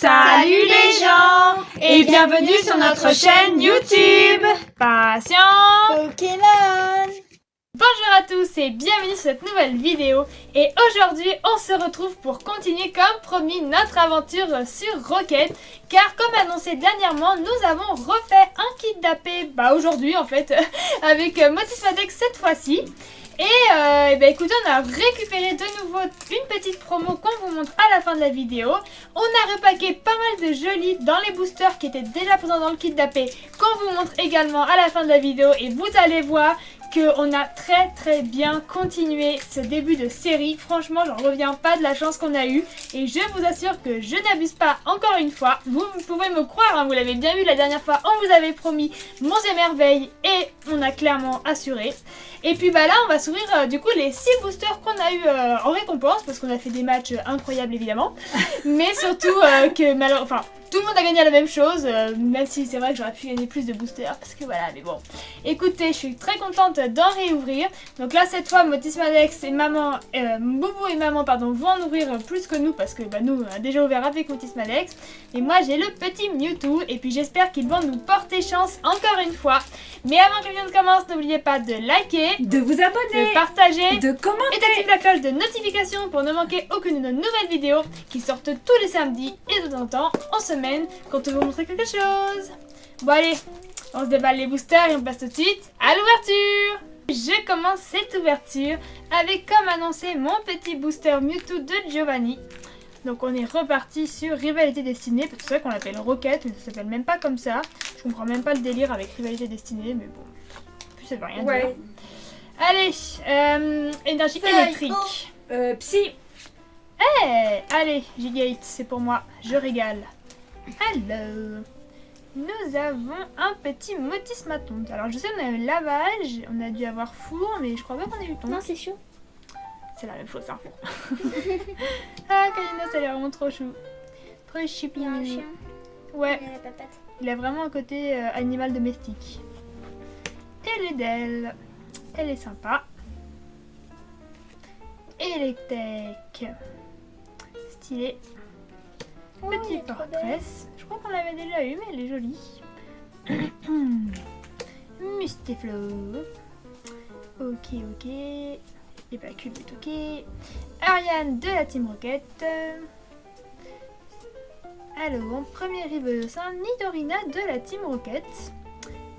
Salut les gens et bienvenue sur notre chaîne YouTube Passion Pokémon. Bonjour à tous et bienvenue sur cette nouvelle vidéo. Et aujourd'hui on se retrouve pour continuer comme promis notre aventure sur Rocket. Car comme annoncé dernièrement, nous avons refait un kit d'AP aujourd'hui en fait avec Motismadex cette fois-ci. Et écoutez, on a récupéré de nouveau une petite promo qu'on vous montre à la fin de la vidéo. On a repaqué pas mal de jolis dans les boosters qui étaient déjà présents dans le kit d'AP qu'on vous montre également à la fin de la vidéo. Et vous allez voir qu'on a très bien continué ce début de série. Franchement, j'en reviens pas de la chance qu'on a eue. Et je vous assure que je n'abuse pas encore une fois. Vous pouvez me croire, hein, vous l'avez bien vu la dernière fois. On vous avait promis monts et merveilles et on a clairement assuré. Et puis bah là on va s'ouvrir du coup les 6 boosters qu'on a eu en récompense. Parce qu'on a fait des matchs incroyables évidemment. Mais surtout que malheureusement... tout le monde a gagné la même chose, même si c'est vrai que j'aurais pu gagner plus de boosters, parce que voilà, mais bon. Écoutez, je suis très contente d'en réouvrir. Donc là, cette fois, Motismadex et maman, Boubou et maman, pardon, vont en ouvrir plus que nous, parce que bah, nous, on a déjà ouvert avec Motismadex. Et moi, j'ai le petit Mewtwo, et puis j'espère qu'ils vont nous porter chance encore une fois. Mais avant que la vidéo ne commence, n'oubliez pas de liker, De vous abonner, de partager, de commenter et d'activer la cloche de notification pour ne manquer aucune de nos nouvelles vidéos qui sortent tous les samedis et de temps en temps en semaine quand on vous montrer quelque chose. Bon allez, on se déballe les boosters et on passe tout de suite à l'ouverture. Je commence cette ouverture avec comme annoncé mon petit booster Mewtwo de Giovanni. Donc on est reparti sur Rivalité Destinée, parce que c'est vrai qu'on l'appelle Rocket, mais ça s'appelle même pas comme ça. Je comprends même pas le délire avec Rivalité Destinée, mais bon, plus ça veut rien dire. Allez, énergie électrique. Psy. Allez, Gigate, c'est pour moi, je régale. Alors, nous avons un petit Motismaton. Alors, je sais qu'on a eu lavage, on a dû avoir four, mais je crois pas qu'on ait eu ton. Non, c'est chaud. C'est la même chose, hein. Ah, Kalina, ça a l'air vraiment trop chou. Trop choupi. Il y a un chien. Ouais, Il y a la papate. il a vraiment un côté animal domestique. Et l'Edel, elle est sympa. Electek, stylé. Oh, Petit elle est trop Fortress. Je crois qu'on l'avait déjà eu, mais elle est jolie. Mustiflo. Ok. Et bah, Cube est ok. Ariane de la Team Rocket. Alors, en premier rival, c'est un Nidorina de la Team Rocket.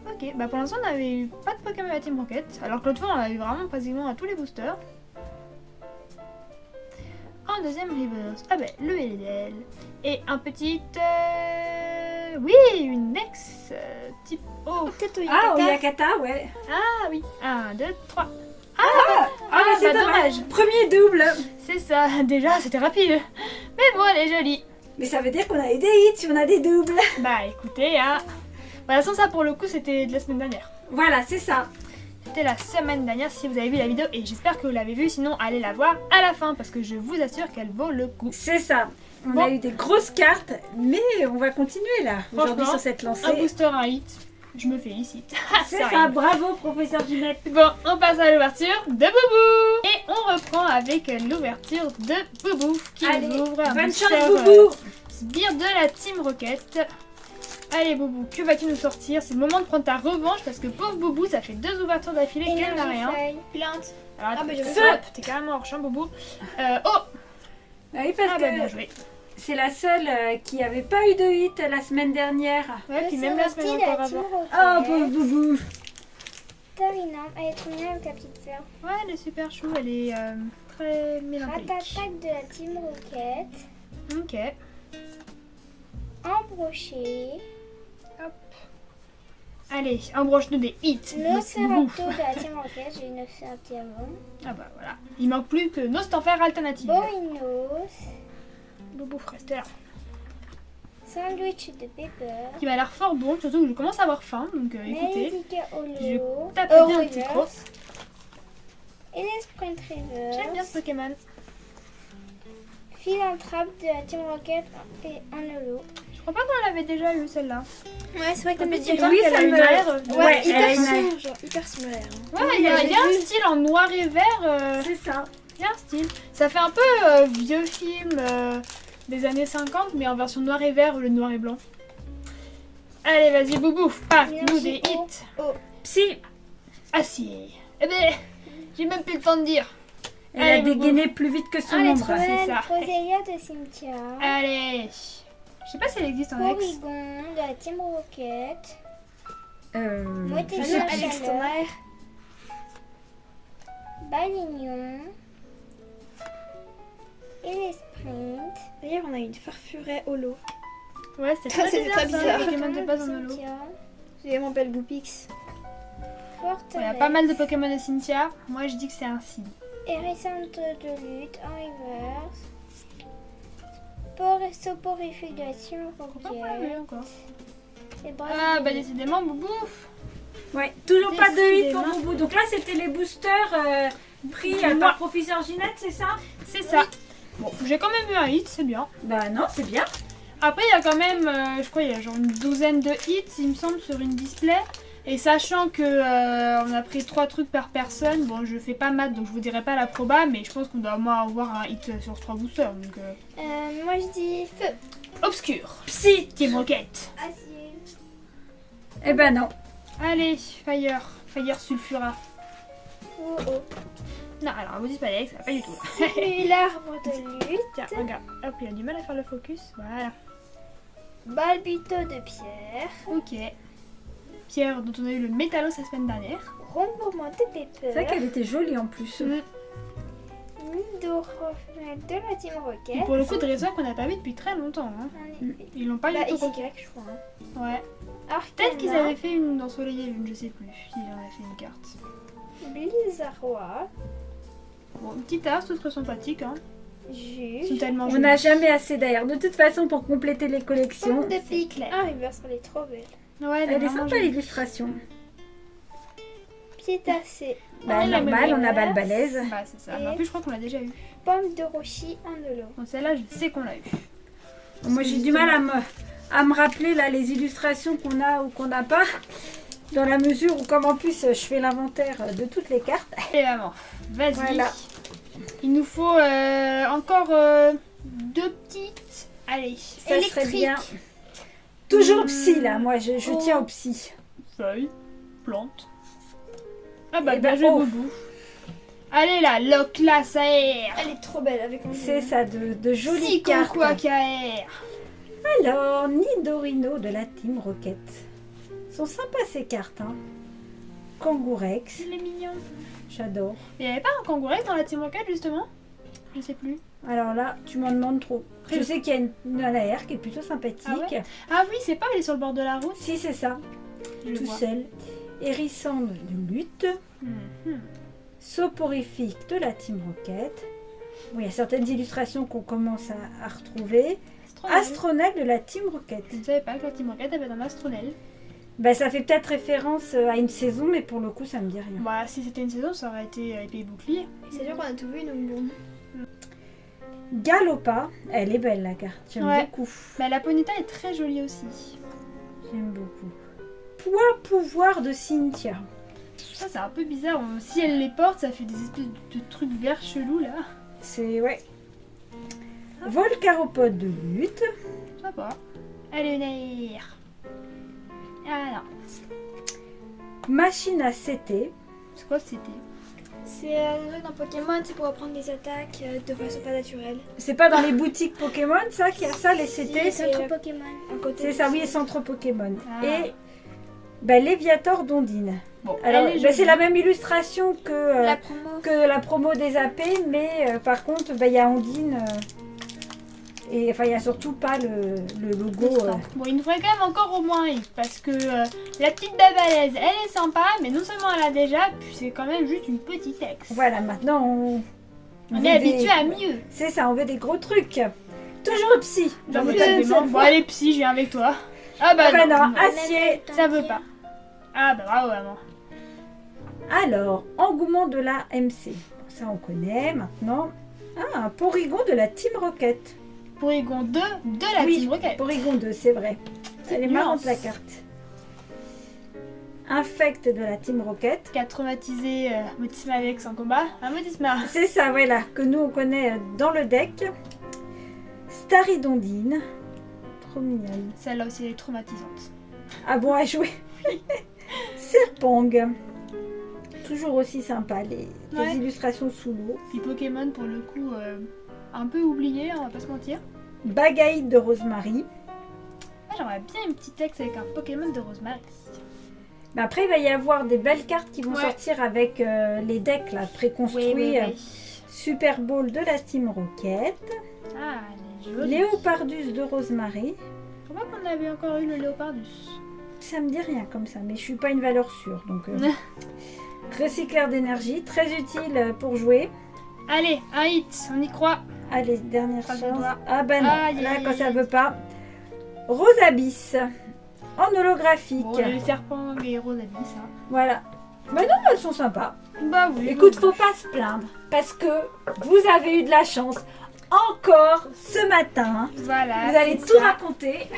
Ok, bah pour l'instant on avait eu pas de Pokémon de la Team Rocket. Alors que l'autre fois on a eu vraiment pratiquement à tous les boosters. En deuxième reverse, le LDL. Et un petit... oui, une ex type O. Peut-être Ah, Oyakata, ouais. Ah oui, 1, 2, 3. C'est dommage. Premier double. C'est ça, déjà c'était rapide. Mais bon, elle est jolie. Mais ça veut dire qu'on a eu des hits si on a des doubles. Bah écoutez, hein. De toute façon, ça pour le coup c'était de la semaine dernière. Voilà, c'est ça. C'était la semaine dernière si vous avez vu la vidéo et j'espère que vous l'avez vue, sinon allez la voir à la fin parce que je vous assure qu'elle vaut le coup. C'est ça. On Bon. a eu des grosses cartes, mais on va continuer là, aujourd'hui Franchement, sur cette lancée. Un booster, un hit, je me félicite. C'est Ça ça, arrive. bravo professeur Ginette. Bon, on passe à l'ouverture de Boubou. Et on reprend avec l'ouverture de Boubou qui Allez, nous ouvre un bonne booster chance Boubou. Sbire de la Team Rocket. Allez Boubou, que vas-tu nous sortir? C'est le moment de prendre ta revanche parce que pauvre Boubou, ça fait 2 ouvertures d'affilée qu'elle n'a rien. Plainte. Alors attends, bah, je vais hop, t'es carrément hors champ Boubou. Oh, Oui, parce que bien joué. c'est la seule qui avait pas eu de hit la semaine dernière. Ouais, puis même la semaine encore avant. Oh pauvre Boubou. Tarina, elle est trop mignonne avec la petite fleur. Ouais, elle est super chou, elle est très mélancolique. Ratatak de la Team Rocket. Ok. Embroché. Hop. Allez, embroche-nous des hits. Merci, Boubou. Nosferatu de la Team Rocket. J'ai eu Nosferatu avant. Ah bah voilà. Il manque plus que Nostanfer alternative. Borinos. Boubou reste là. Sandwich de Pepper. Qui m'a l'air fort bon, surtout que je commence à avoir faim. Donc écoutez, Melodica je Holo. tape bien un petit croc. Et les Sprint Reverse. J'aime bien ce Pokémon. Philanthrope de la Team Rocket et un holo. Je crois pas qu'on l'avait déjà eu celle-là. Ouais, c'est vrai Un petit Oui, truc, elle ça a une me- aire. Ouais, elle a une sombre, genre hyper similaire. Ouais, il y a un style en noir et vert. C'est ça. Il y a un style. Ça fait un peu vieux film des années 50, mais en version noir et vert au lieu de noir et blanc. Allez, vas-y, Boubou, nous des Merci. hits. Psy, Acier. Eh ben, j'ai même plus le temps de dire. elle Allez, a dégainé plus vite que son Elle est ombre. trop belle. ça. Rosélia de Cynthia. Allez. Je sais pas si elle existe en ex. Porygon de la Team Rocket. Moitié Je de sais la plus. chaleur. Balignon. Et les sprints. D'ailleurs, on a une farfuret holo. Ouais, c'était très C'était bizarre. très ça, bizarre. les Pokémon de base en holo. Cynthia. Je m'appelle Goopix. Il y a pas mal de Pokémon de Cynthia. Moi, je dis que c'est un signe. Hérissante de lutte en reverse. Soporifique de la Team Pourquoi pas mais Rocket. encore. Et Ah, bah décidément, Boubou. Ouais, toujours pas de hit pour Décidément. Boubou. Donc là, c'était les boosters pris par Professeur Ginette, c'est ça? C'est ça. Bon, j'ai quand même eu un hit, c'est bien. Bah non, c'est bien. Après, il y a quand même, je crois, il y a genre une douzaine de hits, il me semble, sur une display. Et sachant que on a pris 3 trucs par personne, bon, je fais pas maths, donc je vous dirai pas la proba, mais je pense qu'on doit au moins avoir un hit sur 3 boosters. Donc, moi je dis feu. obscur. Psy. Team Rocket. Acier. Eh ben non. Allez, Fire. Fire Sulfura. Oh oh. Non, alors, vous dites pas Alex, ça va pas du tout. L'arbre de lutte. Tiens, regarde. Hop, il a du mal à faire le focus. Voilà. Balbito de pierre. Ok. Pierre, dont on a eu le métallos la semaine dernière. Rombement de C'est vrai pépère. qu'elle était jolie en plus. Midorofel de la Team Et Rocket. pour le coup, Dresseur qu'on n'a pas vu depuis très longtemps. Hein. En effet. Ils l'ont pas Bah, du tout. XY, je crois. Hein. Ouais. Arcana. Peut-être qu'ils avaient fait une ensoleillée lune, je sais plus. S'ils en avaient fait une carte. Blizzardois. Bon, une petite arse, tout très sympathique. Hein. Ils sont Juge. tellement On jolis. n'a jamais assez d'ailleurs. De toute façon, pour compléter les collections, Pomme de pique. Ah, reverse, elle est trop belle. Ouais, elle est vraiment sympa jolie. l'illustration. Piétacée. Bah la normal, on a meilleure. Balbalaise. Bah, c'est ça. Et- Mais en plus, je crois qu'on l'a déjà eu. Pomme de Rochi en holo. Donc celle-là, je sais qu'on l'a eu. Moi j'ai du mal à me rappeler là les illustrations qu'on a ou qu'on n'a pas. Dans la mesure où comme en plus je fais l'inventaire de toutes les cartes. Et maman, vas-y. Voilà. Il nous faut encore 2 petites. Allez, Ça serait bien. Toujours psy là, moi je tiens au psy. Feuilles, plantes. Ah bah, Eh bien ben, joué, oh. Boubou. Allez là, Loclas AR. Elle est trop belle avec un C'est ça, de jolies cartes. Psychoquac AR. Alors, Nidorino de la Team Rocket. Sont sympas ces cartes. Hein. Kangourex, Il est mignon. j'adore. Il n'y avait pas un kangourou dans la Team Rocket justement? Je sais plus. Alors là, tu m'en demandes trop. Je sais qu'il y a une AR qui est plutôt sympathique. Ah ouais Ah oui, c'est pas, il est sur le bord de la route. Si, c'est ça, Je le tout vois. seul. Hérissande de lutte. Mhm. Soporifique de la Team Rocket. Bon, il y a certaines illustrations qu'on commence à retrouver. Astronel. Astronel de la Team Rocket. Je ne savais pas que la Team Rocket avait un astronel. Bah, ça fait peut-être référence à une saison, mais pour le coup, ça me dit rien. Bah, si c'était une saison, ça aurait été épée et bouclier. C'est sûr qu'on a tout vu, donc bon. Galopa, elle est belle la carte, j'aime Ouais. beaucoup. Mais la Ponyta est très jolie aussi. J'aime beaucoup. Poids pouvoir de Cynthia. Ça, c'est un peu bizarre. Si elle les porte, ça fait des espèces de trucs verts chelous là. C'est ouais. Volcaropode de lutte. Ça va. Allez, une AR. Ah non. Machine à CT. C'est quoi c'était? C'est un truc dans Pokémon, c'est pour apprendre des attaques de façon pas naturelle. C'est pas dans les boutiques Pokémon ça qu'il y a ça les CT. Si, Centre Pokémon. À côté. C'est ça, oui, et centre Pokémon. Ah. Et bah, Léviator d'Ondine. Bon, Alors elle est bah, c'est jolie. la même illustration La promo. que la promo des AP, mais par contre bah, il y a Ondine. Et enfin il y a surtout pas le logo. Bon, il nous faudrait quand même encore au moins un hit parce que la petite babalaise, elle est sympa, mais non seulement elle a déjà, puis c'est quand même juste une petite ex. Voilà, maintenant on On veut est habitué des- à mieux. C'est ça, on veut des gros trucs. Toujours psy. J'en veux Une pas seule des membres. Bon, fois. allez, psy, je viens avec toi. Ah bah, Ah bah non, non, acier. ça veut pas. Ah bah bravo, maman. Alors, engouement de la MC. Ça on connaît maintenant. Ah, un Porygon de la Team Rocket. Porygon 2 de la Oui, Team Rocket. Porygon 2, c'est vrai. Elle est marrante nuance. la carte. Infect de la Team Rocket. Qui a traumatisé Motisma Alex en combat. Ah, Motisma. C'est ça, voilà, que nous on connaît dans le deck. Staridondine. Trop mignonne. Celle-là aussi, elle est traumatisante. Ah bon, à jouer. Serpong. Toujours aussi sympa, les illustrations sous l'eau. Puis Pokémon, pour le coup, un peu oublié, on va pas se mentir. Bagaïde de Rosemary. Ah, j'aimerais bien une petite texte avec un Pokémon de Rosemary. Mais après, il va y avoir des belles cartes qui vont sortir avec les decks là, préconstruits. Oui. Super Bowl de la Team Rocket. Ah, elle est jolie. Léopardus de Rosemary. Je crois qu'on avait encore eu le Léopardus. Ça me dit rien comme ça, mais je suis pas une valeur sûre. Donc, recycleur d'énergie, très utile pour jouer. Allez, un hit, on y croit. Allez, dernière Croise chance. les doigts. Ah bah non, Aïe, là aïe, quand ça aïe. veut pas. Rosabis, en holographique. Bon, les serpents et Rosalie, ça. Voilà. Mais non, elles sont sympas. Bah oui. Écoute, faut pas se plaindre, parce que vous avez eu de la chance. Encore ce matin, Voilà. vous allez c'est tout ça. raconter.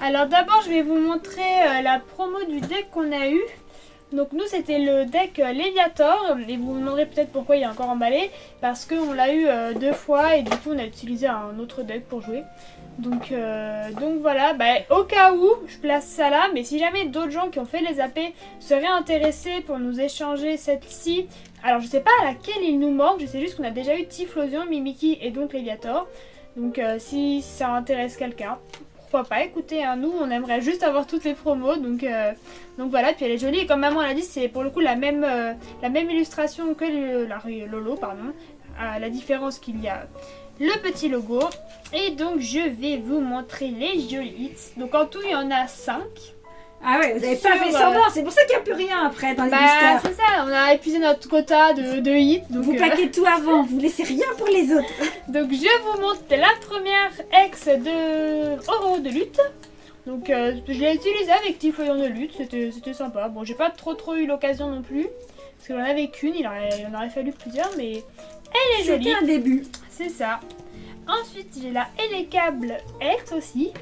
Alors d'abord, je vais vous montrer la promo du deck qu'on a eu. Donc nous, c'était le deck Léviator. Et vous vous demanderez peut-être pourquoi il est encore emballé. Parce qu'on l'a eu 2 fois et du coup, on a utilisé un autre deck pour jouer. Donc voilà, au cas où, je place ça là. Mais si jamais d'autres gens qui ont fait les AP seraient intéressés pour nous échanger celle-ci. Alors je sais pas à laquelle il nous manque. Je sais juste qu'on a déjà eu Typhlosion, Mimikyu et donc Léviator. Donc si ça intéresse quelqu'un. Pourquoi pas, écoutez, hein, nous on aimerait juste avoir toutes les promos, donc voilà, puis elle est jolie, et comme maman l'a dit, c'est pour le coup la même illustration que Lolo, pardon, la différence qu'il y a le petit logo, et donc je vais vous montrer les jolis hits, donc en tout il y en a 5. Ah ouais, vous n'avez pas fait semblant, c'est pour ça qu'il n'y a plus rien après dans les boosters. C'est ça, on a épuisé notre quota de hits. Donc, vous paquez tout avant, vous laissez rien pour les autres. Donc je vous montre la première ex de Oro de lutte. Donc je l'ai utilisée avec Typhlosion de lutte, c'était sympa. Bon, j'ai pas trop eu l'occasion non plus, parce que j'en avais qu'une, il en aurait fallu plusieurs, mais elle est jolie. C'était un début. C'est ça. Ensuite j'ai la Elekable ex aussi.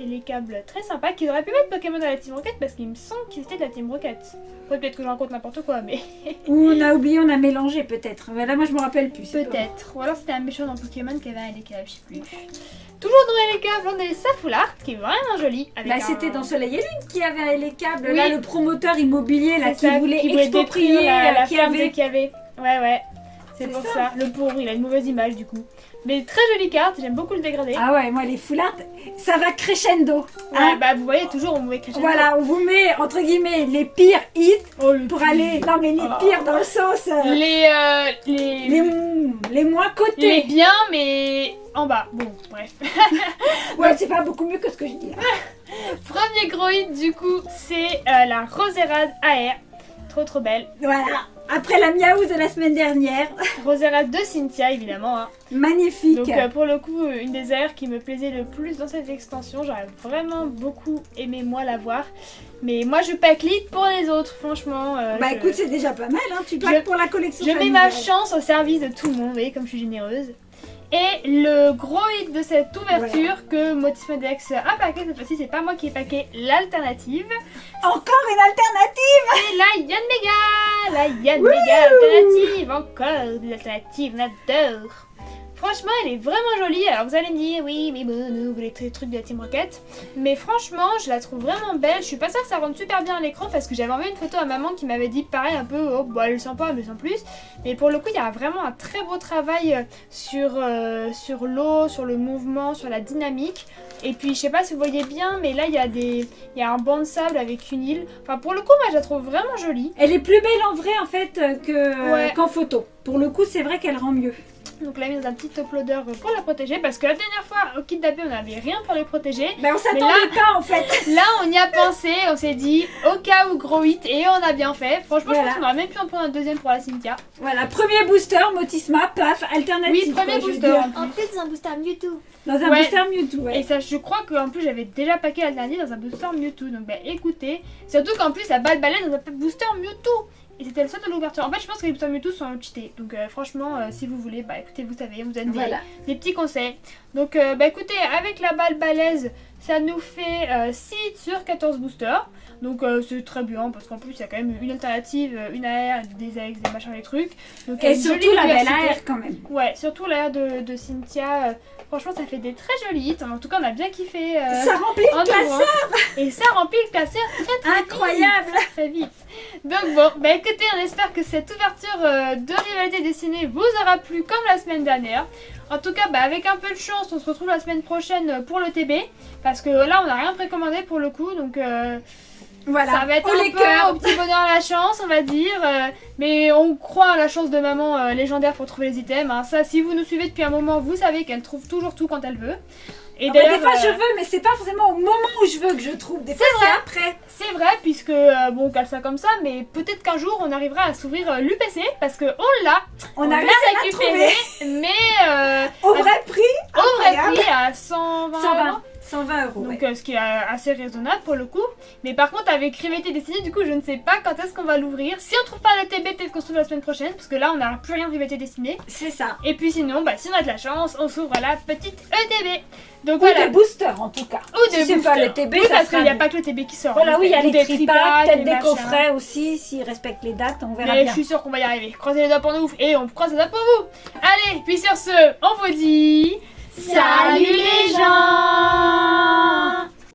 Et les câbles très sympas qu'ils auraient pu mettre Pokémon dans la Team Rocket parce qu'il me semble qu'ils étaient de la Team Rocket. Peut-être que je raconte n'importe quoi, mais. Ou on a oublié, on a mélangé peut-être. Là, moi je me rappelle plus. Peut-être. Ou alors c'était un méchant dans Pokémon qui avait un Elekable, je sais plus. Toujours dans Elekable, on a les Safoulart qui est vraiment joli. C'était dans Soleil et Lune qui avait les câbles. Oui. Là, le promoteur immobilier là, qui voulait exproprier la ferme qu'il y avait. Ouais. C'est pour ça. Le pauvre, il a une mauvaise image du coup. Mais très jolie carte, j'aime beaucoup le dégradé. Ah ouais, moi les foulards, ça va crescendo. Ouais, vous voyez, toujours on met crescendo. Voilà, on vous met entre guillemets les pires hits pour aller. Non mais les pires dans le sens. Les moins cotés. Les biens, mais en bas. Bon, bref. Ouais, c'est pas beaucoup mieux que ce que je dis là. Premier gros hit du coup, c'est la Roserade AR. Trop belle. Voilà. Après la Miaou de la semaine dernière. Roserade de Cynthia évidemment. Hein. Magnifique. Donc pour le coup, une des AR qui me plaisait le plus dans cette extension. J'aurais vraiment beaucoup aimé moi la voir. Mais moi je pack lead pour les autres, franchement. Écoute, c'est déjà pas mal, hein. Tu packs pour la collection. Je mets ma chance au service de tout le monde, vous voyez comme je suis généreuse. Et le gros hit de cette ouverture que Motismodex a packé, cette fois-ci c'est pas moi qui ai packé l'alternative. Encore une alternative. C'est la Yann Mega. La Yann Mega alternative. Encore des alternatives, on adore. Franchement, elle est vraiment jolie. Alors vous allez me dire, oui, mais bon, vous voulez des trucs de la Team Rocket. Mais franchement, je la trouve vraiment belle. Je suis pas sûre que ça rende super bien à l'écran parce que j'avais envoyé une photo à maman qui m'avait dit pareil un peu, oh, elle est sympa, mais sans plus. Mais pour le coup, il y a vraiment un très beau travail sur l'eau, sur le mouvement, sur la dynamique. Et puis, je sais pas si vous voyez bien, mais là, il y a un banc de sable avec une île. Enfin, pour le coup, moi, je la trouve vraiment jolie. Elle est plus belle en vrai, en fait, qu'en photo. Pour le coup, c'est vrai qu'elle rend mieux. Donc là, mis dans un petit top loader pour la protéger parce que la dernière fois au kit d'AP on n'avait rien pour les protéger. On s'attendait pas en fait. Là on y a pensé, on s'est dit au cas où gros hit et on a bien fait. Franchement je pense qu'on aurait même pu en prendre un deuxième pour la Cynthia. Voilà, premier booster, Motisma, paf, alternative. Oui, premier booster. En plus dans un booster Mewtwo. Dans un booster Mewtwo, ouais. Et ça je crois qu'en plus j'avais déjà packé l'alternative dans un booster Mewtwo. Donc écoutez, surtout qu'en plus la balle balai dans un booster Mewtwo. Et c'était le seul de l'ouverture. En fait, je pense que les boosters Mewtwo sont cheatés. Donc, franchement, si vous voulez, écoutez, vous savez, on vous donne des petits conseils. Donc, écoutez, avec la balle balèze, Ça nous fait 6 sur 14 boosters. Donc c'est très bien parce qu'en plus il y a quand même une alternative, une AR, des ex, des machins, des trucs. Donc, et surtout la belle AR quand même. Ouais, surtout l'AR de Cynthia. Franchement ça fait des très jolis hits. En tout cas on a bien kiffé. Ça remplit le classeur. Et ça remplit le classeur très incroyable vite, très vite. Donc bon, bah écoutez, on espère que cette ouverture de rivalité dessinée vous aura plu comme la semaine dernière. En tout cas, bah, avec un peu de chance, on se retrouve la semaine prochaine pour le TB. Parce que là, on n'a rien précommandé pour le coup. Donc voilà, ça va être un peu au petit bonheur à la chance, on va dire. Mais on croit à la chance de maman légendaire pour trouver les items. Hein. Ça, si vous nous suivez depuis un moment, vous savez qu'elle trouve toujours tout quand elle veut. Et d'ailleurs, des fois je veux, mais c'est pas forcément au moment où je veux que je trouve. Des fois c'est après. C'est vrai, puisque bon, on cale ça comme ça, mais peut-être qu'un jour on arrivera à s'ouvrir l'UPC parce que on l'a. On a récupéré, mais au vrai prix. Au vrai prix à 120 €. 120 €. Donc ce qui est assez raisonnable pour le coup. Mais par contre avec Rivalité Destinée, du coup je ne sais pas quand est-ce qu'on va l'ouvrir. Si on trouve pas le TB, peut-être qu'on se trouve la semaine prochaine, parce que là on n'a plus rien de Rivalité Destinée. C'est ça. Et puis sinon, bah si on a de la chance, on s'ouvre la petite ETB. Donc ou des boosters en tout cas. Ou des boosters. Pas le TB, oui, parce qu'il n'y a pas que le TB qui sort. Voilà, oui, il y a les tripacks, peut-être des machins. coffrets aussi, s'ils respectent les dates, on verra mais bien. Je suis sûre qu'on va y arriver. Croisez les doigts pour nous et on croise les doigts pour vous. Allez, puis sur ce, on vous dit